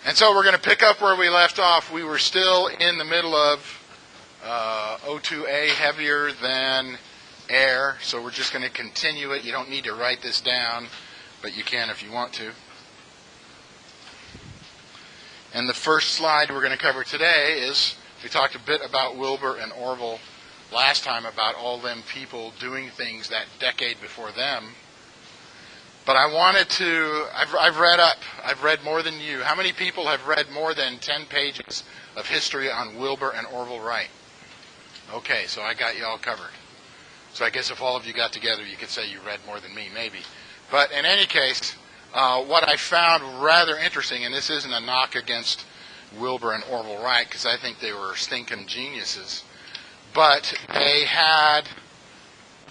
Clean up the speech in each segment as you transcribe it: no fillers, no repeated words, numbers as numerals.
And so we're going to pick up where we left off. We were still in the middle of O2A, heavier than air. So we're just going to continue it. You don't need to write this down, but you can if you want to. And the first slide we're going to cover today is, we talked a bit about Wilbur and Orville last time, about all them people doing things that decade before them. But I wanted to, I've read more than you. How many people have read more than 10 pages of history on Wilbur and Orville Wright? Okay, so I got you all covered. So I guess if all of you got together, you could say you read more than me, maybe. But in any case, what I found rather interesting, and this isn't a knock against Wilbur and Orville Wright, because I think they were stinking geniuses, but they had,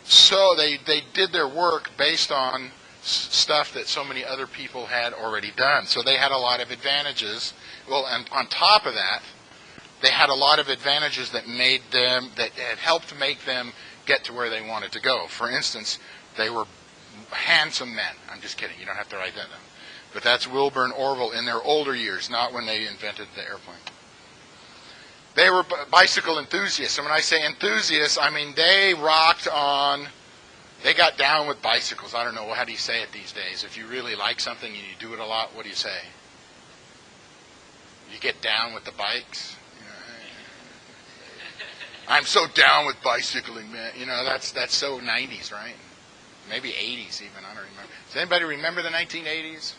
so they did their work based on stuff that so many other people had already done. So they had a lot of advantages. Well, and on top of that, they had a lot of advantages that made them, that had helped make them get to where they wanted to go. For instance, they were handsome men. I'm just kidding. You don't have to write that down. But that's Wilbur and Orville in their older years, not when they invented the airplane. They were bicycle enthusiasts. And when I say enthusiasts, I mean they rocked on, they got down with bicycles. I don't know, how do you say it these days? If you really like something and you do it a lot, what do you say? You get down with the bikes? I'm so down with bicycling, man. You know, that's so 90s, right? Maybe 80s even, I don't remember. Does anybody remember the 1980s?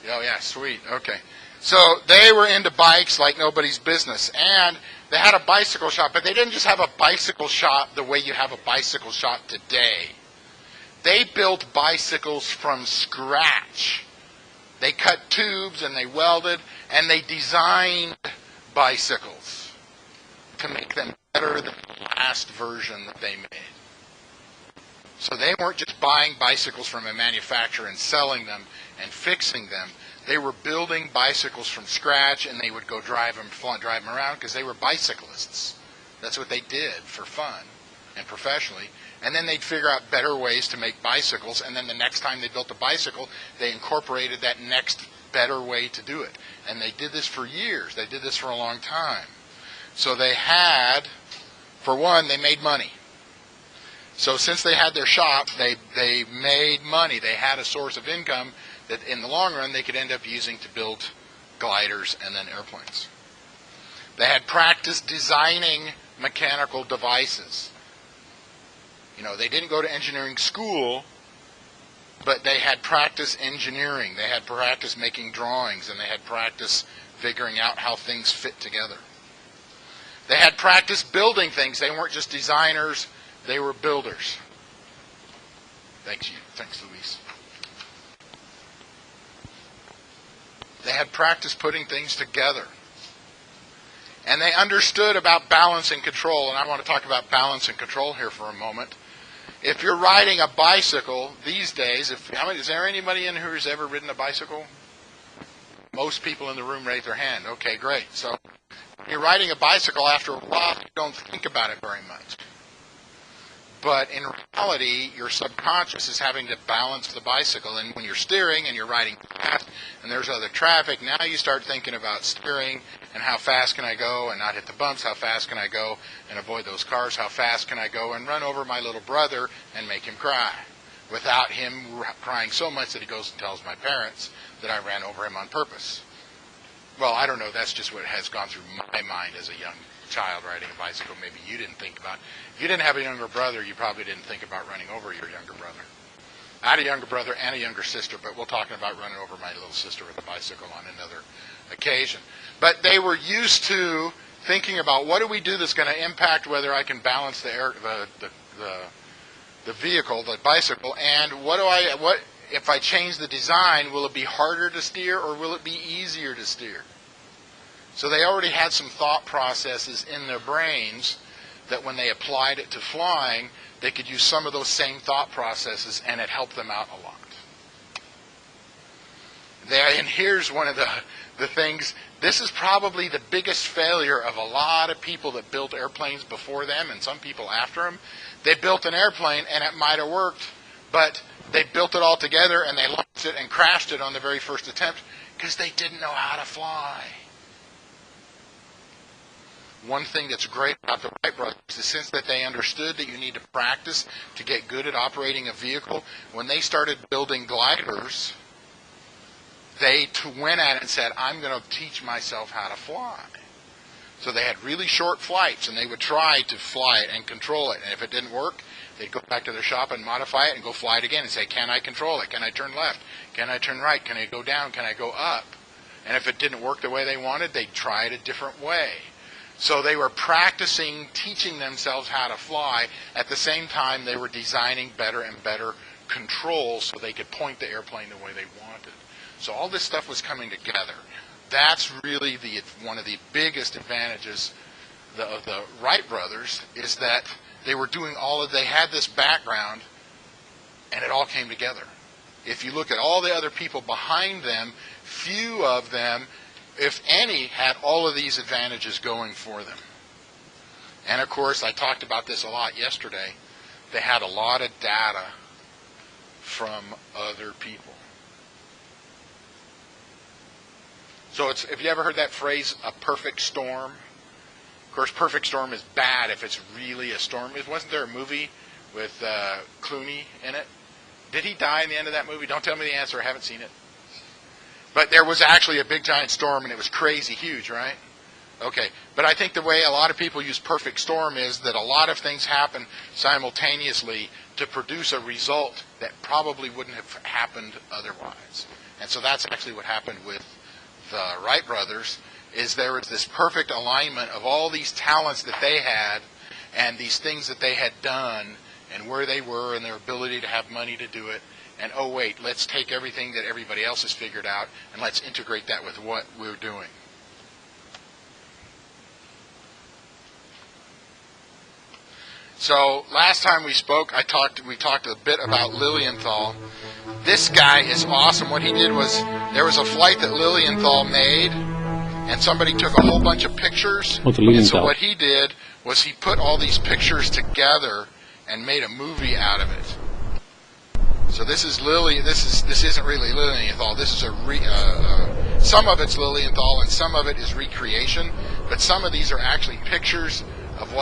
Oh, yeah, sweet, okay. So they were into bikes like nobody's business, and they had a bicycle shop, but they didn't just have a bicycle shop the way you have a bicycle shop today. They built bicycles from scratch. They cut tubes and they welded, and they designed bicycles to make them better than the last version that they made. So they weren't just buying bicycles from a manufacturer and selling them and fixing them. They were building bicycles from scratch, and they would go drive them around because they were bicyclists. That's what they did for fun and professionally. And then they'd figure out better ways to make bicycles, and then the next time they built a bicycle, they incorporated that next better way to do it. And they did this for years. They did this for a long time. So they had, for one, they made money. So since they had their shop, they made money. They had a source of income that in the long run they could end up using to build gliders and then airplanes. They had practice designing mechanical devices. You know, they didn't go to engineering school, but they had practice engineering. They had practice making drawings, and they had practice figuring out how things fit together. They had practice building things. They weren't just designers, they were builders. Thanks, Luis. They had practice putting things together. And they understood about balance and control, and I want to talk about balance and control here for a moment. If you're riding a bicycle these days, is there anybody in who's ever ridden a bicycle? Most people in the room raise their hand. Okay, great. So you're riding a bicycle, after a while, you don't think about it very much. But in reality, your subconscious is having to balance the bicycle. And when you're steering and you're riding fast and there's other traffic, now you start thinking about steering and how fast can I go and not hit the bumps, how fast can I go and avoid those cars, how fast can I go and run over my little brother and make him cry without him crying so much that he goes and tells my parents that I ran over him on purpose. Well, I don't know, that's just what has gone through my mind as a young child riding a bicycle. Maybe you didn't think about. If you didn't have a younger brother, you probably didn't think about running over your younger brother. I had a younger brother and a younger sister, but we're talking about running over my little sister with a bicycle on another occasion. But they were used to thinking about, what do we do that's going to impact whether I can balance the vehicle, the bicycle, and what if I change the design, will it be harder to steer or will it be easier to steer? So they already had some thought processes in their brains that when they applied it to flying, they could use some of those same thought processes, and it helped them out a lot. And here's one of the things. This is probably the biggest failure of a lot of people that built airplanes before them and some people after them. They built an airplane, and it might have worked, but they built it all together, and they launched fixed it and crashed it on the very first attempt because they didn't know how to fly. One thing that's great about the Wright brothers is since that they understood that you need to practice to get good at operating a vehicle, when they started building gliders, they went at it and said, I'm going to teach myself how to fly. So they had really short flights, and they would try to fly it and control it. And if it didn't work, they'd go back to their shop and modify it and go fly it again and say, can I control it? Can I turn left? Can I turn right? Can I go down? Can I go up? And if it didn't work the way they wanted, they'd try it a different way. So they were practicing, teaching themselves how to fly. At the same time, they were designing better and better controls so they could point the airplane the way they wanted. So all this stuff was coming together. That's really one of the biggest advantages of the Wright brothers, is that they were doing they had this background, and it all came together. If you look at all the other people behind them, few of them, if any, had all of these advantages going for them. And of course, I talked about this a lot yesterday. They had a lot of data from other people. So have you ever heard that phrase, a perfect storm? Of course, perfect storm is bad if it's really a storm. Wasn't there a movie with Clooney in it? Did he die in the end of that movie? Don't tell me the answer. I haven't seen it. But there was actually a big giant storm, and it was crazy huge, right? Okay. But I think the way a lot of people use perfect storm is that a lot of things happen simultaneously to produce a result that probably wouldn't have happened otherwise. And so that's actually what happened with the Wright brothers, is there was this perfect alignment of all these talents that they had and these things that they had done and where they were and their ability to have money to do it. And oh wait, let's take everything that everybody else has figured out and let's integrate that with what we're doing. So last time we spoke, we talked a bit about Lilienthal. This guy is awesome. What he did was, there was a flight that Lilienthal made, and somebody took a whole bunch of pictures. And so what he did was he put all these pictures together and made a movie out of it. So this isn't really Lilienthal. This is some of it's Lilienthal and some of it is recreation, but some of these are actually pictures of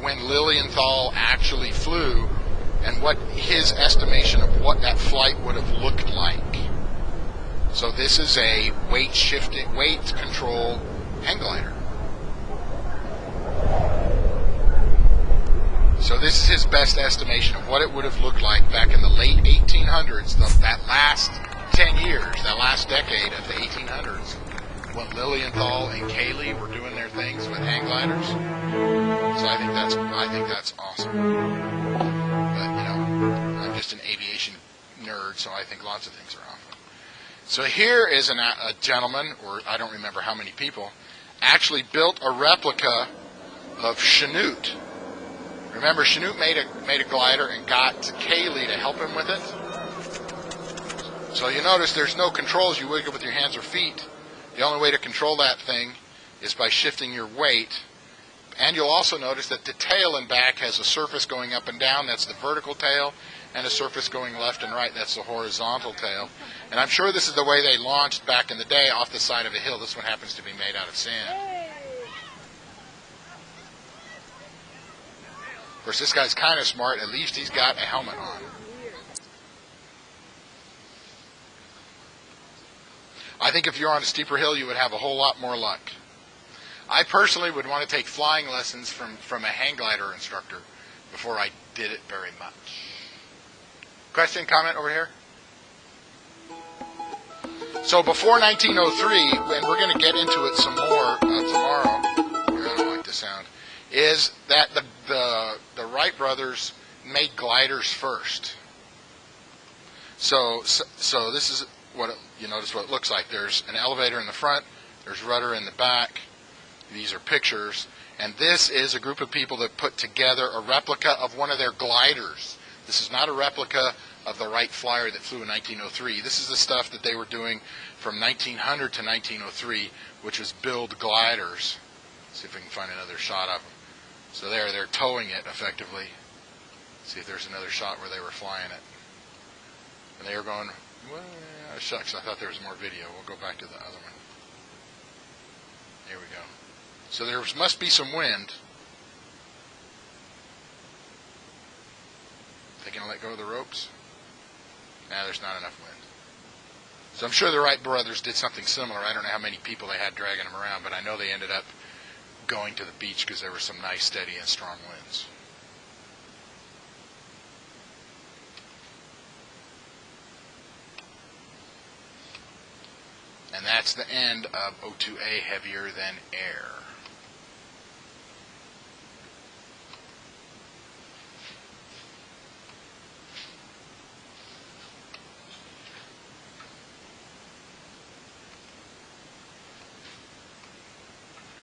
when Lilienthal actually flew and what his estimation of what that flight would have looked like. So this is a weight control hang glider. So this is his best estimation of what it would have looked like back in the late 1800s, that last 10 years, that last decade of the 1800s, when Lilienthal and Cayley were doing their things with hang gliders. So I think that's awesome. But I'm just an aviation nerd, so I think lots of things are awesome. So here is a gentleman, or I don't remember how many people, actually built a replica of Chanute. Remember, Chanute made a glider and got Cayley to help him with it. So you notice there's no controls you wiggle with your hands or feet. The only way to control that thing is by shifting your weight. And you'll also notice that the tail and back has a surface going up and down, that's the vertical tail, and a surface going left and right, that's the horizontal tail. And I'm sure this is the way they launched back in the day off the side of a hill. This one happens to be made out of sand. Of course, this guy's kind of smart. At least he's got a helmet on. I think if you're on a steeper hill, you would have a whole lot more luck. I personally would want to take flying lessons from a hang glider instructor before I did it very much. Question, comment over here? So before 1903, and we're going to get into it some more tomorrow, I don't like the sound, is that the Wright brothers made gliders first. So this is you notice what it looks like. There's an elevator in the front, there's rudder in the back. These are pictures, and this is a group of people that put together a replica of one of their gliders. This is not a replica of the Wright Flyer that flew in 1903. This is the stuff that they were doing from 1900 to 1903, which was build gliders. Let's see if we can find another shot of them. So they're towing it effectively. See if there's another shot where they were flying it. And they were going Well, shucks, I thought there was more video. We'll go back to the other one. Here we go. So there must be some wind. They gonna let go of the ropes? Nah, there's not enough wind. So I'm sure the Wright brothers did something similar. I don't know how many people they had dragging them around, but I know they ended up going to the beach because there were some nice, steady, and strong winds. And that's the end of O2A Heavier Than Air.